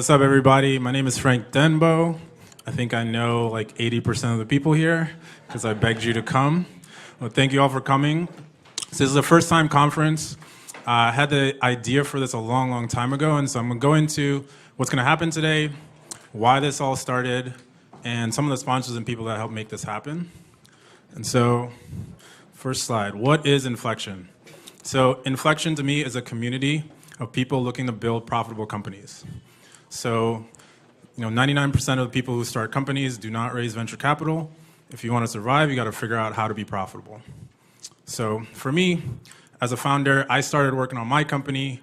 What's up, everybody? My name is Frank Denbow. I think I know like 80% of the people here because I begged you to come. Well, thank you all for coming. So this is a first-time conference. I had the idea for this a long, long time ago, and so I'm going to go into what's going to happen today, why this all started, and some of the sponsors and people that helped make this happen. And so, first slide, what is Inflection? So Inflection to me is a community of people looking to build profitable companies. So, 99% of the people who start companies do not raise venture capital. If you want to survive, you got to figure out how to be profitable. So for me, as a founder, I started working on my company.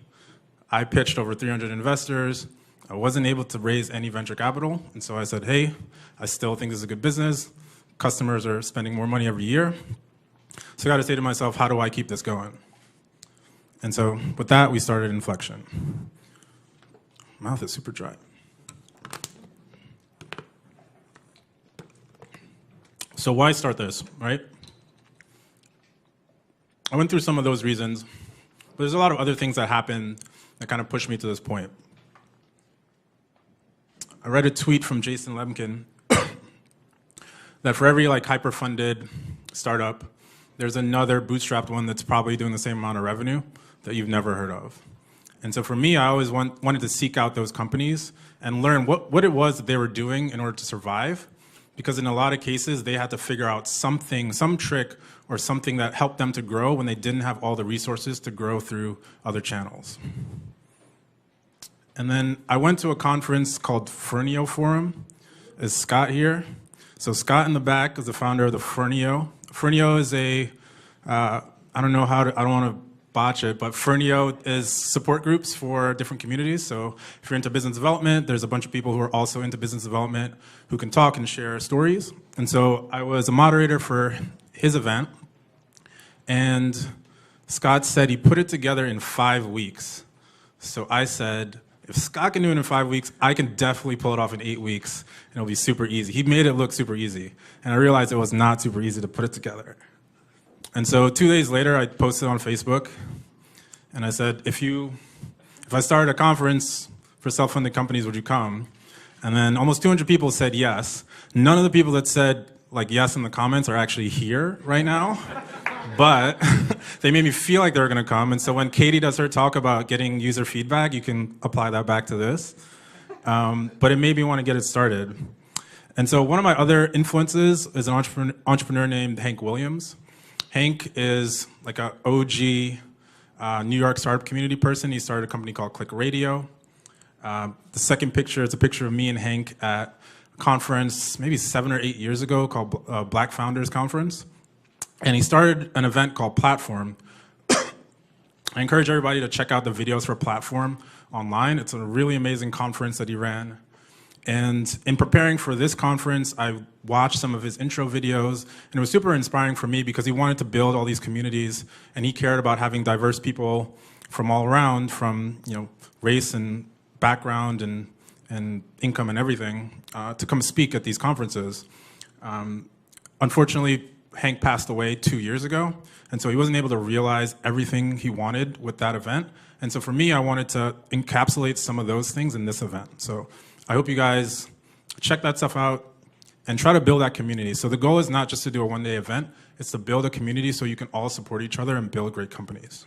I pitched over 300 investors. I wasn't able to raise any venture capital. And so I said, hey, I still think this is a good business. Customers are spending more money every year. So I got to say to myself, how do I keep this going? And so with that, we started Inflection. Mouth is super dry. So why start this, right? I went through some of those reasons, but there's a lot of other things that happened that kind of pushed me to this point. I read a tweet from Jason Lemkin that for every hyper-funded startup, there's another bootstrapped one that's probably doing the same amount of revenue that you've never heard of. And so for me, I always wanted to seek out those companies and learn what it was that they were doing in order to survive. Because in a lot of cases, they had to figure out something, some trick or something that helped them to grow when they didn't have all the resources to grow through other channels. And then I went to a conference called Fernio Forum. Is Scott here? So Scott in the back is the founder of the Fernio. Fernio is I don't want to botch it, but Fernio is support groups for different communities. So if you're into business development, there's a bunch of people who are also into business development who can talk and share stories. And so I was a moderator for his event, and Scott said he put it together in 5 weeks. So I said, if Scott can do it in 5 weeks, I can definitely pull it off in 8 weeks, and it'll be super easy. He made it look super easy, and I realized it was not super easy to put it together. And so 2 days later, I posted on Facebook, and I said, if I started a conference for self-funded companies, would you come? And then almost 200 people said yes. None of the people that said yes in the comments are actually here right now, but they made me feel like they were going to come. And so when Katie does her talk about getting user feedback, you can apply that back to this. But it made me want to get it started. And so one of my other influences is an entrepreneur named Hank Williams. Hank is like an OG New York startup community person. He started a company called Click Radio. The second picture is a picture of me and Hank at a conference maybe 7 or 8 years ago called Black Founders Conference. And he started an event called Platform. I encourage everybody to check out the videos for Platform online. It's a really amazing conference that he ran. And in preparing for this conference, I watched some of his intro videos, and it was super inspiring for me because he wanted to build all these communities, and he cared about having diverse people from all around, from race and background and income and everything, to come speak at these conferences. Unfortunately, Hank passed away 2 years ago, and so he wasn't able to realize everything he wanted with that event. And so for me, I wanted to encapsulate some of those things in this event. So I hope you guys check that stuff out and try to build that community. So the goal is not just to do a one-day event, it's to build a community so you can all support each other and build great companies.